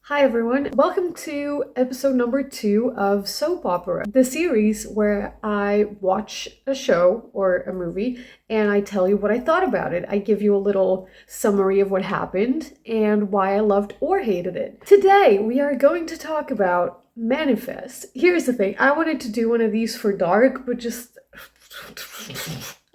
Hi everyone, welcome to episode number 2 of Soap Opera, the series where I watch a show or a movie and I tell you what I thought about it. I give you a little summary of what happened and why I loved or hated it. Today we are going to talk about Manifest. Here's the thing, I wanted to do one of these for dark, but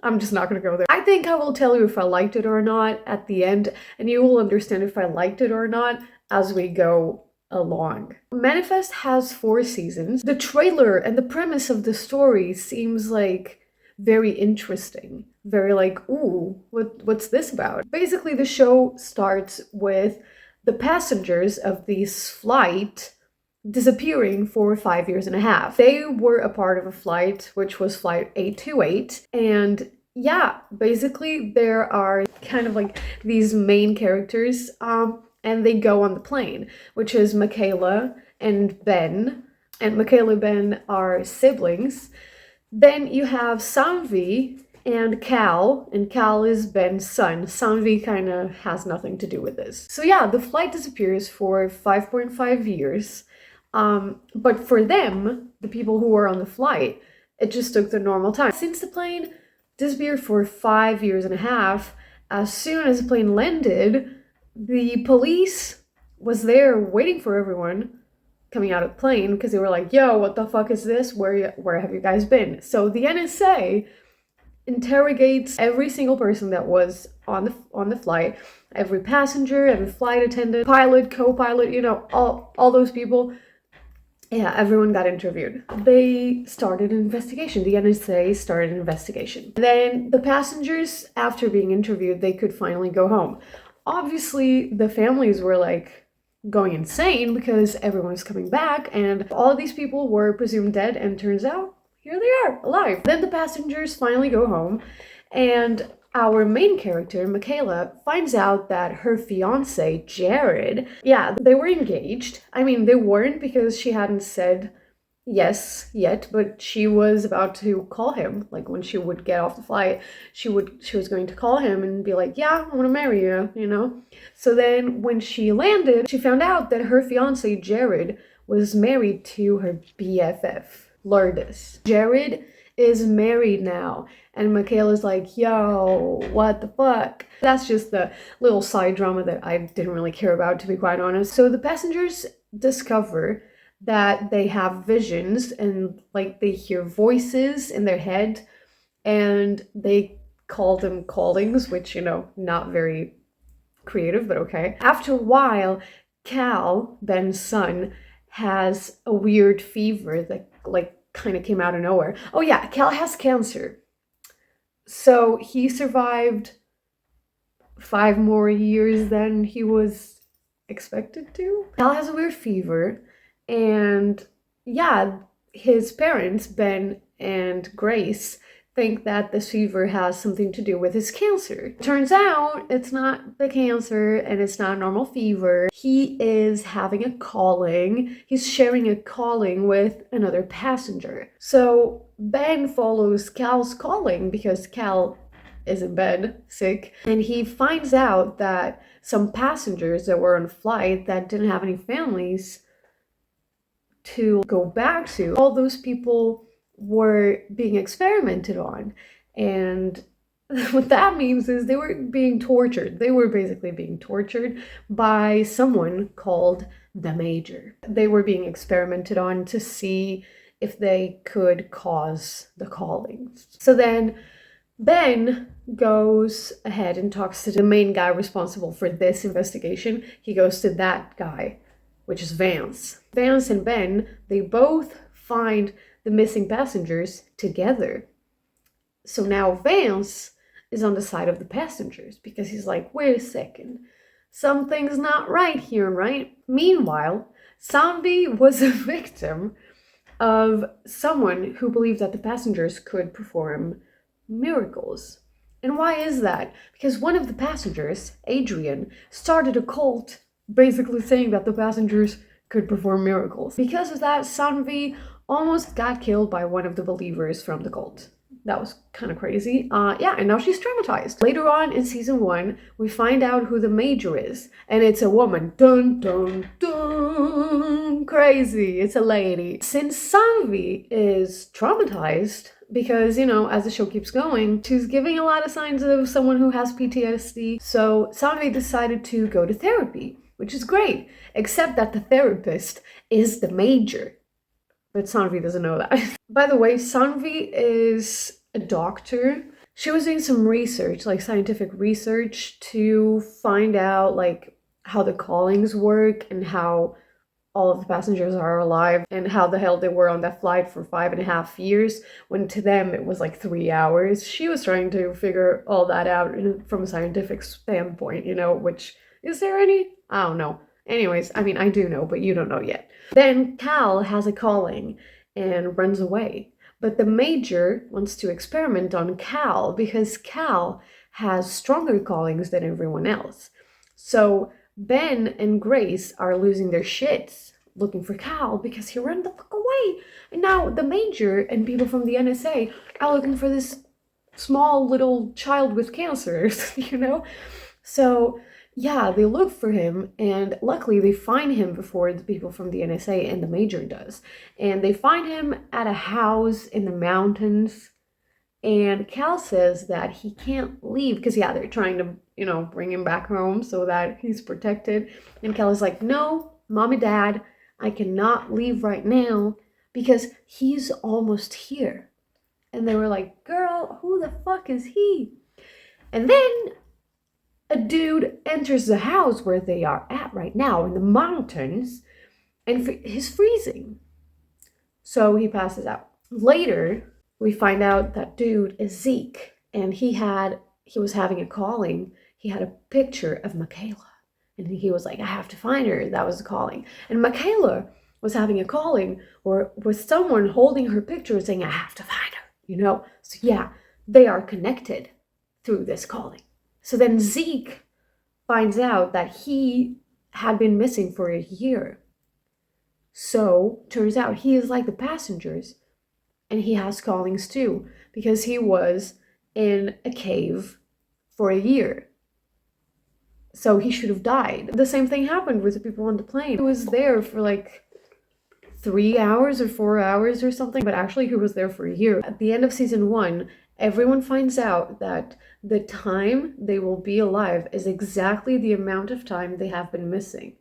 I'm just not gonna go there. I think I will tell you if I liked it or not at the end, and you will understand if I liked it or not as we go along. Manifest has 4 seasons. The trailer and the premise of the story seems like very interesting. Very like, ooh, what's this about? Basically, the show starts with the passengers of this flight disappearing for 5 years and a half. They were a part of a flight, which was flight 828, and yeah, basically there are kind of like these main characters, and they go on the plane, which is Michaela and Ben, and Michaela and Ben are siblings. Then you have Sanvi and Cal is Ben's son. Sanvi kind of has nothing to do with this. So yeah, the flight disappears for 5.5 years. But for them, the people who were on the flight, it just took the normal time. Since the plane disappeared for 5 years and a half, as soon as the plane landed, the police was there waiting for everyone coming out of the plane because they were like, yo, what the fuck is this? Where have you guys been? So the NSA interrogates every single person that was on the flight, every passenger, every flight attendant, pilot, co-pilot, all those people. Yeah, everyone got interviewed. They started an investigation. The NSA started an investigation. Then the passengers, after being interviewed, they could finally go home. Obviously, the families were like going insane because everyone was coming back and all of these people were presumed dead, and turns out here they are, alive. Then the passengers finally go home and our main character, Michaela, finds out that her fiance, Jared, yeah, they were engaged. I mean, they weren't because she hadn't said yes yet, but she was about to call him. Like when she would get off the flight, she was going to call him and be like, yeah, I want to marry you. So then when she landed, she found out that her fiance, Jared, was married to her BFF, Lourdes. Jared is married now, and Michaela's like, yo, what the fuck? That's just the little side drama that I didn't really care about, to be quite honest. So the passengers discover that they have visions and like they hear voices in their head, and they call them callings, which, not very creative, but okay. After a while, Cal, Ben's son, has a weird fever that like kind of came out of nowhere. Oh yeah, Cal has cancer. So he survived 5 more years than he was expected to. Cal has a weird fever, and yeah, his parents, Ben and Grace, think that this fever has something to do with his cancer. Turns out it's not the cancer and it's not a normal fever. He is having a calling. He's sharing a calling with another passenger. So Ben follows Cal's calling because Cal is in bed, sick, and he finds out that some passengers that were on a flight that didn't have any families to go back to, all those people were being experimented on. And what that means is they were being tortured. They were basically being tortured by someone called the Major. They were being experimented on to see if they could cause the callings. So then Ben goes ahead and talks to the main guy responsible for this investigation. He goes to that guy, which is Vance. Vance and Ben, they both find the missing passengers together. So now Vance is on the side of the passengers because he's like, wait a second, something's not right here, right? Meanwhile, Sanvi was a victim of someone who believed that the passengers could perform miracles. And why is that? Because one of the passengers, Adrian, started a cult basically saying that the passengers could perform miracles. Because of that, Sanvi almost got killed by one of the believers from the cult. That was kind of crazy. Yeah, and now she's traumatized. Later on in season 1, we find out who the Major is, and it's a woman. Dun dun dun! crazy. It's a lady. Since Sanvi is traumatized, because, you know, as the show keeps going, she's giving a lot of signs of someone who has PTSD. So Sanvi decided to go to therapy, which is great, except that the therapist is the major. But Sanvi doesn't know that. By the way, Sanvi is a doctor. She was doing some research, like scientific research, to find out like how the callings work and how all of the passengers are alive and how the hell they were on that flight for 5.5 years when to them it was like 3 hours. She was trying to figure all that out from a scientific standpoint, you know, which, is there any? I don't know. Anyways, I mean, I do know, but you don't know yet. Then Cal has a calling and runs away. But the major wants to experiment on Cal because Cal has stronger callings than everyone else. So Ben and Grace are losing their shits looking for Cal because he ran the fuck away. And now the major and people from the NSA are looking for this small little child with cancer, you know? So yeah, they look for him, and luckily they find him before the people from the NSA and the major does. And they find him at a house in the mountains. And Cal says that he can't leave because, yeah, they're trying to, you know, bring him back home so that he's protected. And Cal is like, no, Mom and Dad, I cannot leave right now because he's almost here. And they were like, girl, who the fuck is he? And then a dude enters the house where they are at right now in the mountains, and he's freezing. So he passes out. Later, we find out that dude is Zeke, and he was having a calling. He had a picture of Michaela, and he was like, I have to find her. That was the calling. And Michaela was having a calling or with someone holding her picture and saying, I have to find her, you know? So yeah, they are connected through this calling. So then Zeke finds out that he had been missing for a year. So turns out he is like the passengers, and he has callings too, because he was in a cave for a year. So he should have died. The same thing happened with the people on the plane. He was there for like 3 hours or 4 hours or something, but actually he was there for a year. At the end of season 1, everyone finds out that the time they will be alive is exactly the amount of time they have been missing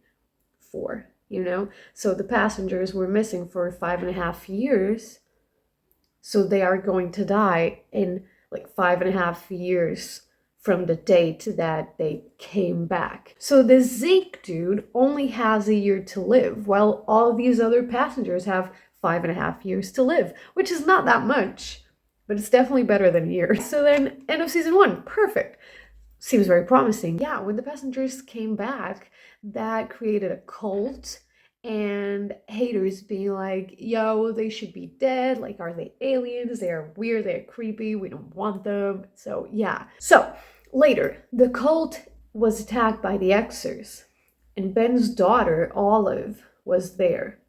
for, you know? So the passengers were missing for 5.5 years. So they are going to die in like 5.5 years from the date that they came back. So the Zeke dude only has a year to live, while all these other passengers have 5.5 years to live, which is not that much, but it's definitely better than a year. So then, end of season 1, perfect. Seems very promising. Yeah, when the passengers came back, that created a cult and haters being like, yo, they should be dead. Like, are they aliens? They're weird, they're creepy, we don't want them. So yeah. So later, the cult was attacked by the Xers, and Ben's daughter, Olive, was there,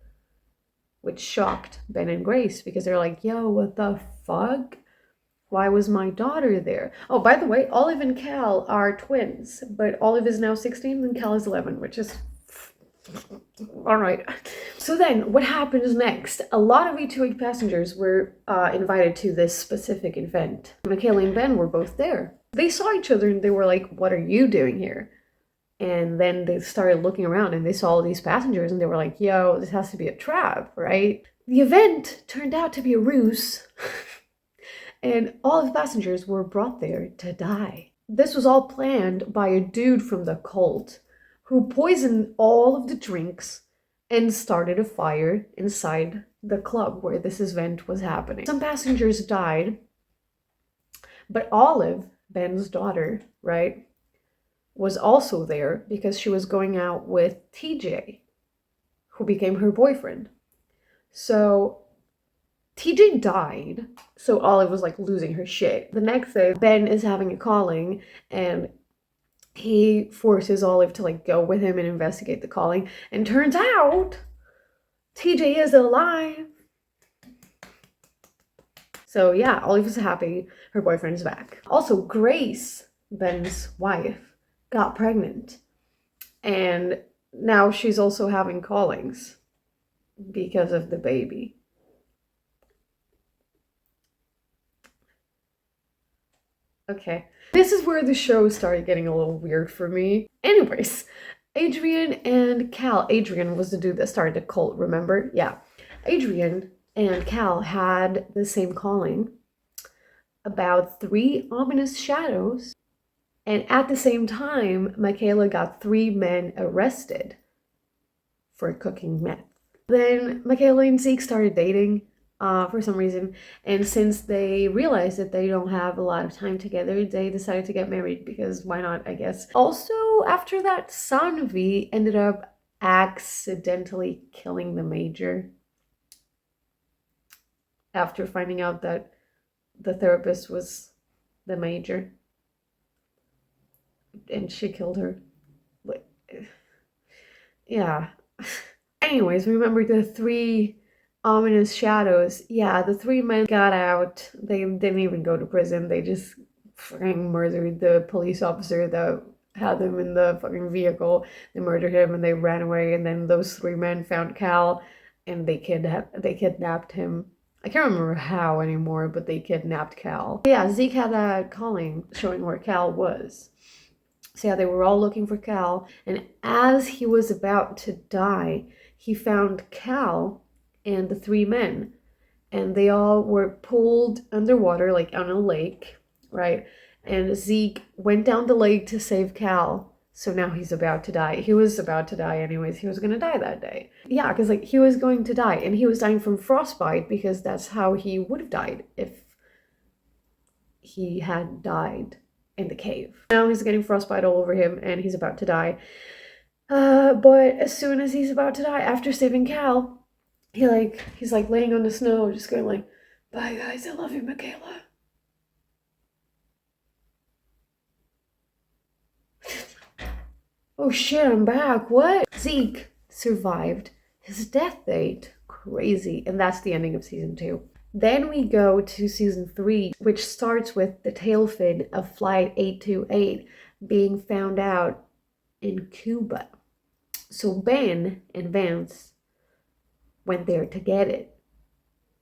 which shocked Ben and Grace because they're like, yo, what the fuck? Why was my daughter there? Oh, by the way, Olive and Cal are twins, but Olive is now 16 and Cal is 11, which is all right. So then what happens next? A lot of E2H passengers were invited to this specific event. Michaela and Ben were both there. They saw each other and they were like, what are you doing here? And then they started looking around and they saw all these passengers and they were like, yo, this has to be a trap, right? The event turned out to be a ruse. And all the passengers were brought there to die. This was all planned by a dude from the cult who poisoned all of the drinks and started a fire inside the club where this event was happening. Some passengers died, but Olive, Ben's daughter, right, was also there because she was going out with TJ, who became her boyfriend. So TJ died, so Olive was like losing her shit. The next day, Ben is having a calling and he forces Olive to like go with him and investigate the calling. And turns out TJ is alive. So yeah, Olive is happy her boyfriend's back. Also, Grace, Ben's wife, got pregnant. And now she's also having callings because of the baby. Okay. This is where the show started getting a little weird for me. Anyways, Adrian and Cal. Adrian was the dude that started the cult, remember? Yeah. Adrian and Cal had the same calling about 3 ominous shadows. And at the same time, Michaela got 3 men arrested for cooking meth. Then Michaela and Zeke started dating for some reason. And since they realized that they don't have a lot of time together, they decided to get married because why not, I guess. Also, after that, Sanvi ended up accidentally killing the major after finding out that the therapist was the major. And she killed her. Yeah. Anyways, remember the 3 ominous shadows. Yeah, the 3 men got out. They didn't even go to prison. They just fucking murdered the police officer that had them in the fucking vehicle. They murdered him and they ran away. And then those 3 men found Cal and they kidnapped him. I can't remember how anymore, but they kidnapped Cal. Yeah, Zeke had that calling showing where Cal was. So yeah, they were all looking for Cal, and as he was about to die, he found Cal and the 3 men, and they all were pulled underwater, like on a lake, right? And Zeke went down the lake to save Cal. So now he's about to die. He was about to die anyways. He was gonna die that day. Yeah, because like he was going to die, and he was dying from frostbite because that's how he would have died if he had died in the cave. Now he's getting frostbite all over him and he's about to die. But as soon as he's about to die, after saving Cal, he's like laying on the snow, just going like, "Bye guys, I love you, Michaela." Oh shit, I'm back. What? Zeke survived his death date. Crazy. And that's the ending of season 2. Then we go to season 3, which starts with the tail fin of Flight 828 being found out in Cuba. So Ben and Vance went there to get it,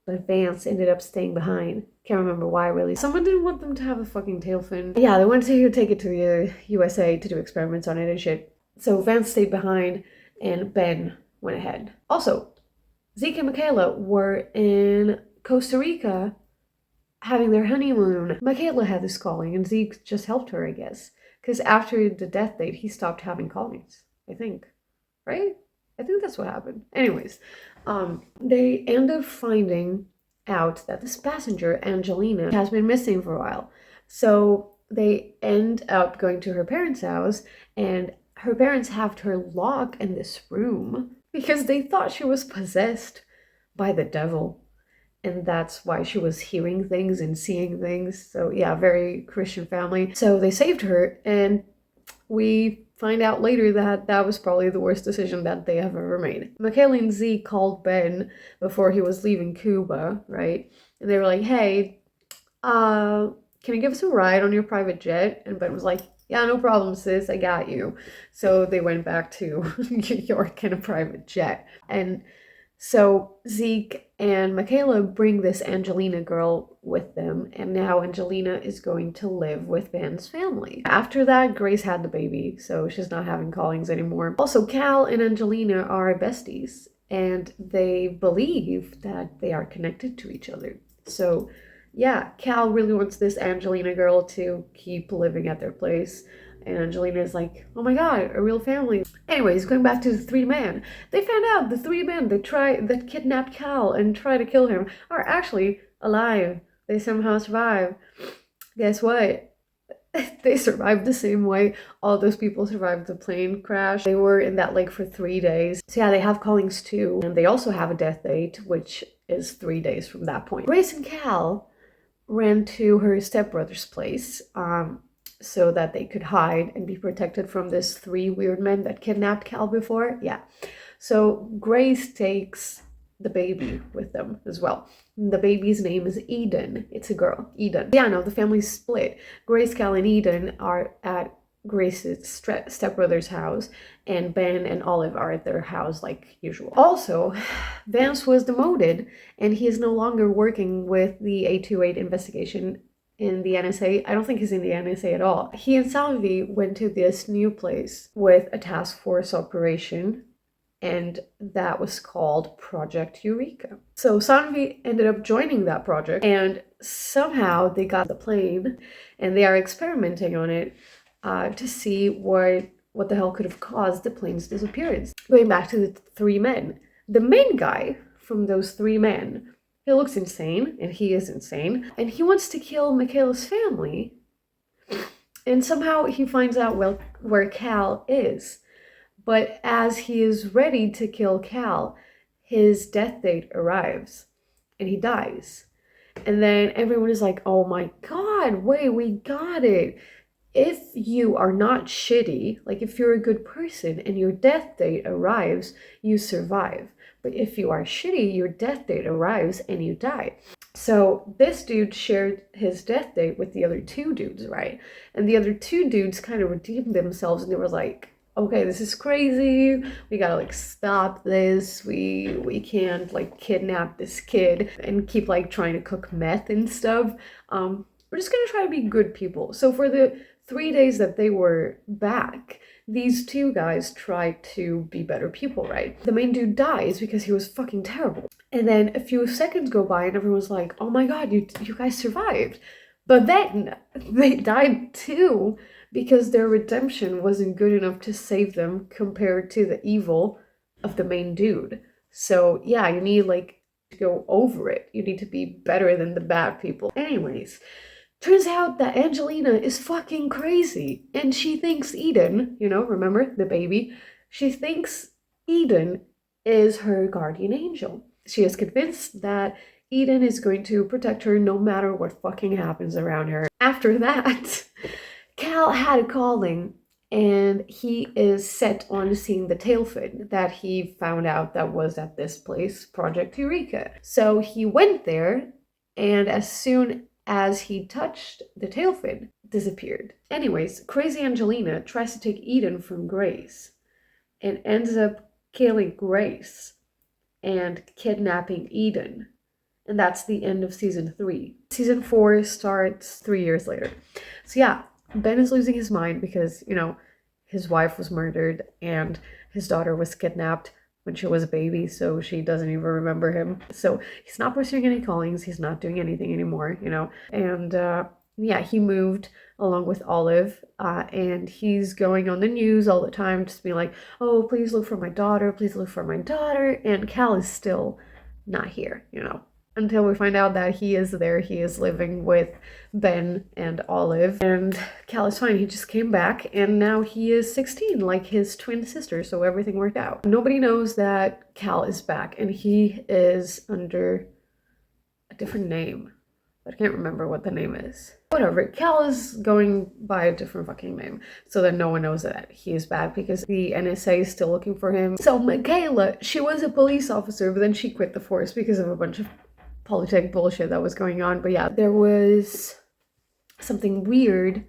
but Vance ended up staying behind. Can't remember why, really. Someone didn't want them to have a fucking tail fin. Yeah, they wanted to take it to the USA to do experiments on it and shit. So Vance stayed behind and Ben went ahead. Also, Zeke and Michaela were in Costa Rica having their honeymoon. Michaela had this calling and Zeke just helped her, I guess. Because after the death date, he stopped having callings, I think. Right? I think that's what happened. Anyways, they end up finding out that this passenger, Angelina, has been missing for a while. So they end up going to her parents' house and her parents have her lock in this room because they thought she was possessed by the devil. And that's why she was hearing things and seeing things. So yeah, very Christian family. So they saved her, and we find out later that that was probably the worst decision that they have ever made. Michaela and Z called Ben before he was leaving Cuba, right? And they were like, "Hey, can you give us a ride on your private jet?" And Ben was like, "Yeah, no problem, sis, I got you." So they went back to New York in a private jet. And so Zeke and Michaela bring this Angelina girl with them, and now Angelina is going to live with Ben's family. After that, Grace had the baby, so she's not having callings anymore. Also, Cal and Angelina are besties, and they believe that they are connected to each other. So yeah, Cal really wants this Angelina girl to keep living at their place. And Angelina is like, "Oh my god, a real family." Anyways, going back to the 3 men, they found out the 3 men that kidnapped Cal and tried to kill him are actually alive. They somehow survived. Guess what? They survived the same way all those people survived the plane crash. They were in that lake for 3 days. So yeah, they have callings too. And they also have a death date, which is 3 days from that point. Grace and Cal ran to her stepbrother's place, so that they could hide and be protected from this 3 weird men that kidnapped Cal before. Yeah. So Grace takes the baby with them as well. The baby's name is Eden. It's a girl, Eden. Yeah, no, the family's split. Grace, Cal, and Eden are at Grace's stepbrother's house, and Ben and Olive are at their house like usual. Also, Vance was demoted, and he is no longer working with the 828 investigation in the NSA. I don't think he's in the NSA at all. He and Salvi went to this new place with a task force operation, and that was called Project Eureka. So Salvi ended up joining that project, and somehow they got the plane, and they are experimenting on it to see what the hell could have caused the plane's disappearance. Going back to the three men, the main guy from those three men, he looks insane, and he is insane, and he wants to kill Michaela's family, and somehow he finds out where Cal is. But as he is ready to kill Cal, his death date arrives, and he dies. And then everyone is like, oh my god, wait, we got it. If you are not shitty, like if you're a good person and your death date arrives, you survive. But if you are shitty, your death date arrives and you die. So this dude shared his death date with the other two dudes, right? And the other two dudes kind of redeemed themselves, and they were like, okay, this is crazy. We gotta like stop this. We can't like kidnap this kid and keep like trying to cook meth and stuff. We're just gonna try to be good people. So for the 3 days that they were back, these two guys tried to be better people, right? The main dude dies because he was fucking terrible. And then a few seconds go by and everyone's like, oh my god, you guys survived. But then they died too because their redemption wasn't good enough to save them compared to the evil of the main dude. So yeah, you need like to go over it. You need to be better than the bad people. Anyways, turns out that Angelina is fucking crazy, and she thinks Eden, remember the baby? She thinks Eden is her guardian angel. She is convinced that Eden is going to protect her no matter what fucking happens around her. After that, Cal had a calling, and he is set on seeing the tailfin that he found out that was at this place, Project Eureka. So he went there, and as soon as he touched the tailfin, disappeared. Anyways, crazy Angelina tries to take Eden from Grace and ends up killing Grace and kidnapping Eden. And that's the end of season 3. Season 4 starts 3 years later. So yeah, Ben is losing his mind because, his wife was murdered and his daughter was kidnapped when she was a baby, so she doesn't even remember him. So he's not pursuing any callings, he's not doing anything anymore, And yeah, he moved along with Olive, and he's going on the news all the time, just being like, oh, please look for my daughter, please look for my daughter. And Cal is still not here, until we find out that he is there. He is living with Ben and Olive, and Cal is fine. He just came back, and now he is 16 like his twin sister, so everything worked out. Nobody knows that Cal is back, and he is under a different name, but I can't remember what the name is. Whatever, Cal is going by a different fucking name so that no one knows that he is back because the NSA is still looking for him. So Michaela, she was a police officer, but then she quit the force because of a bunch of politics bullshit that was going on. But yeah, there was something weird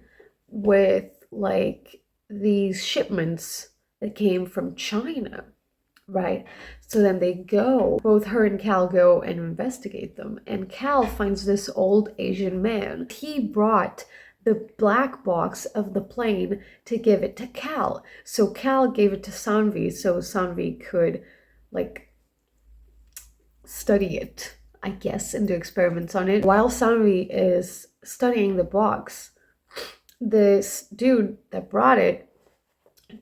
with like these shipments that came from China, right? So then both her and Cal go and investigate them, and Cal finds this old Asian man. He brought the black box of the plane to give it to Cal. So Cal gave it to Sanvi so Sanvi could like study it, I guess, and do experiments on it. While Sanvi is studying the box, this dude that brought it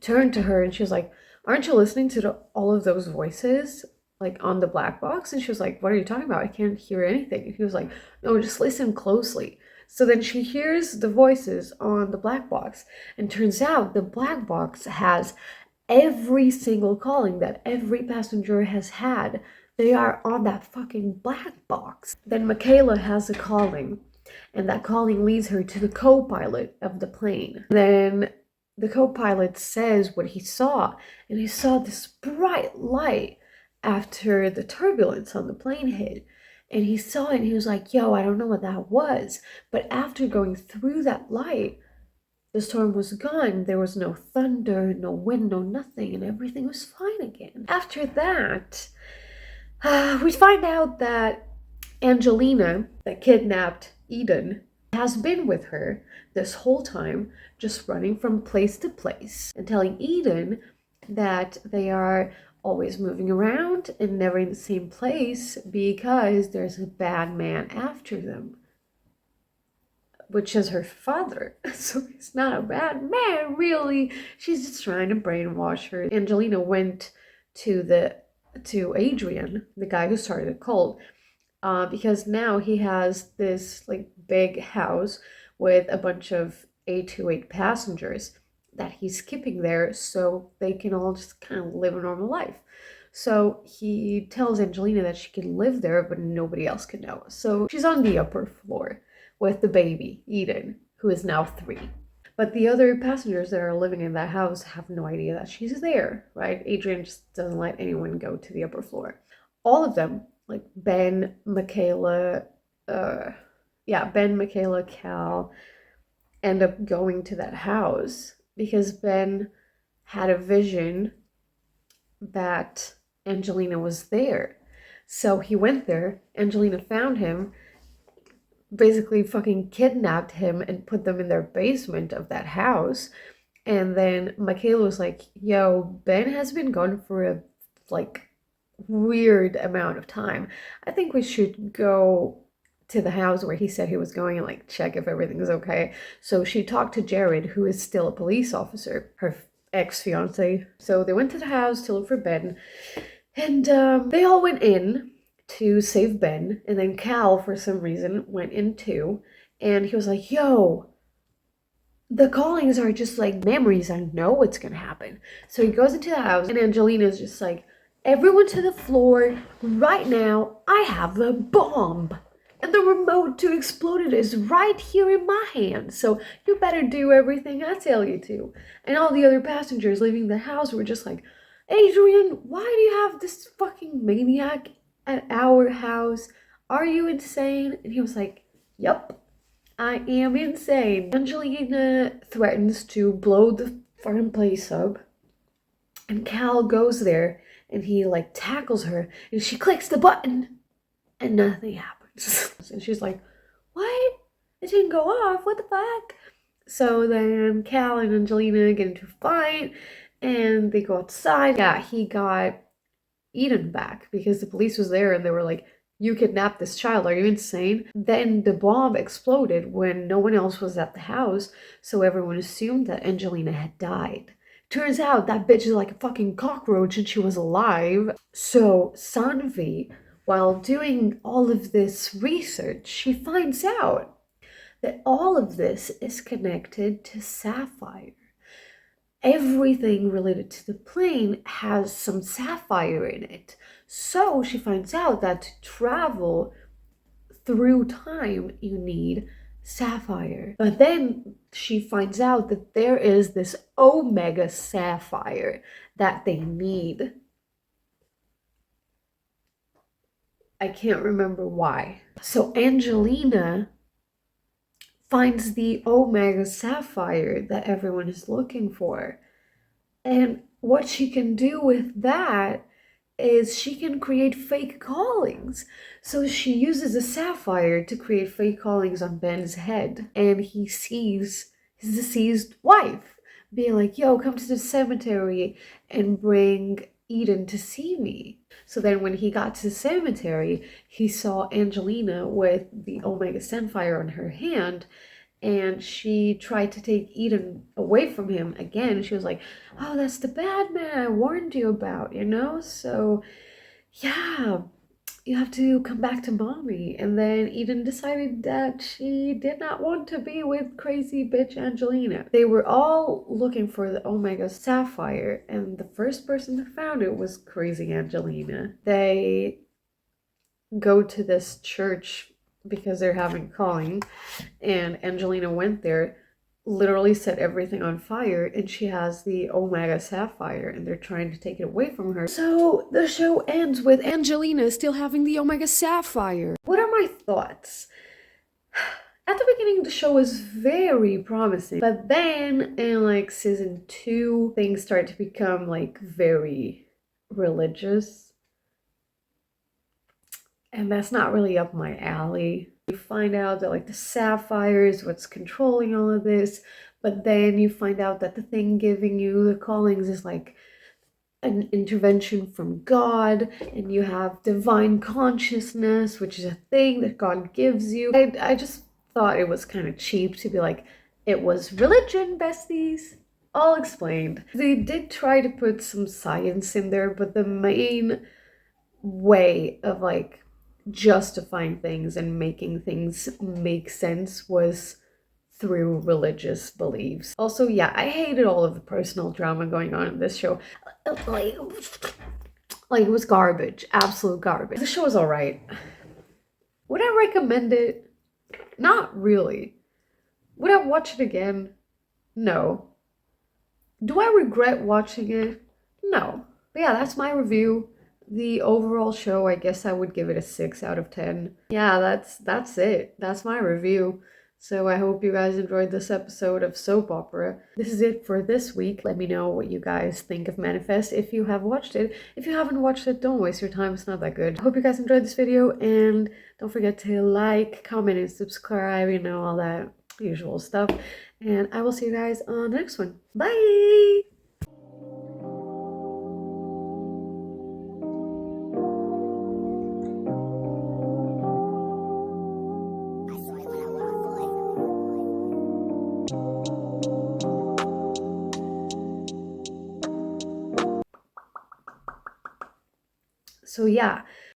turned to her and she was like, aren't you listening to all of those voices like on the black box? And she was like, what are you talking about? I can't hear anything. And he was like, no, just listen closely. So then she hears the voices on the black box, and turns out the black box has every single calling that every passenger has had. They are on that fucking black box. Then Michaela has a calling, and that calling leads her to the co-pilot of the plane. Then the co-pilot says what he saw, and he saw this bright light after the turbulence on the plane hit. And he saw it and he was like, yo, I don't know what that was. But after going through that light, The storm was gone. There was no thunder, no wind, no nothing, and everything was fine again. After that, we find out that Angelina, that kidnapped Eden, has been with her this whole time, just running from place to place and telling Eden that they are always moving around and never in the same place because there's a bad man after them, which is her father. So he's not a bad man, really. She's just trying to brainwash her. Angelina went to Adrian, the guy who started the cult, because now he has this like big house with a bunch of A28 passengers that he's keeping there so they can all just kind of live a normal life. So he tells Angelina that she can live there, but nobody else can know. So she's on the upper floor with the baby, Eden, who is now 3. But the other passengers that are living in that house have no idea that she's there, right? Adrian just doesn't let anyone go to the upper floor. All of them, like Ben, Michaela, Ben, Michaela, Cal, end up going to that house because Ben had a vision that Angelina was there. So he went there, Angelina found him, basically fucking kidnapped him and put them in their basement of that house. And then Michaela was like, yo, Ben has been gone for a like weird amount of time. I think we should go to the house where he said he was going and like check if everything's okay. So she talked to Jared, who is still a police officer, her ex-fiance. So they went to the house to look for Ben, and they all went in to save Ben, and then Cal, for some reason, went in too, and he was like, yo, the callings are just like memories. I know what's gonna happen. So he goes into the house, and Angelina's just like, everyone to the floor right now. I have a bomb. And the remote to explode it is right here in my hand. So you better do everything I tell you to. And all the other passengers leaving the house were just like, Adrian, why do you have this fucking maniac at our house? Are you insane? And he was like, yep, I am insane. Angelina threatens to blow the fucking place up. And Cal goes there and he like tackles her and she clicks the button and nothing happens. And she's like, what? It didn't go off. What the fuck? So then Cal and Angelina get into a fight and they go outside. Yeah, he got Eden back because the police was there and they were like, you kidnapped this child. Are you insane? Then the bomb exploded when no one else was at the house. So everyone assumed that Angelina had died. Turns out that bitch is like a fucking cockroach and she was alive. So Sanvi, while doing all of this research, she finds out that all of this is connected to Sapphire. Everything related to the plane has some sapphire in it. So she finds out that to travel through time, you need sapphire. But then she finds out that there is this omega sapphire that they need. I can't remember why. So Angelina finds the omega sapphire that everyone is looking for. And what she can do with that is she can create fake callings. So she uses a sapphire to create fake callings on Ben's head. And he sees his deceased wife being like, yo, come to the cemetery and bring Eden to see me. So then when he got to the cemetery, he saw Angelina with the omega sapphire on her hand, and she tried to take Eden away from him again. She was like, oh, that's the bad man I warned you about, you know? So yeah, you have to come back to mommy. And then Eden decided that she did not want to be with crazy bitch Angelina. They were all looking for the omega sapphire, and the first person that found it was crazy Angelina. They go to this church because they're having a calling, and Angelina went there, literally set everything on fire, and she has the omega sapphire and they're trying to take it away from her. So the show ends with Angelina still having the omega sapphire. What are my thoughts? At the beginning, the show was very promising, but then in like season 2, things start to become like very religious, and that's not really up my alley. You find out that like the sapphire is what's controlling all of this, but then you find out that the thing giving you the callings is like an intervention from God, and you have divine consciousness, which is a thing that God gives you. I just thought it was kind of cheap to be like, it was religion, besties. All explained. They did try to put some science in there, but the main way of like justifying things and making things make sense was through religious beliefs. Also, yeah, I hated all of the personal drama going on in this show. Like, like it was garbage, absolute garbage. The show was all right. Would I recommend it? Not really. Would I watch it again? No. Do I regret watching it? No. But yeah, that's my review. The overall show, I guess I would give it a 6 out of 10. Yeah, that's it. That's my review. So I hope you guys enjoyed this episode of Soap Opera. This is it for this week. Let me know what you guys think of Manifest if you have watched it. If you haven't watched it, don't waste your time. It's not that good. I hope you guys enjoyed this video, and don't forget to like, comment, and subscribe, you know, all that usual stuff. And I will see you guys on the next one. Bye! So yeah,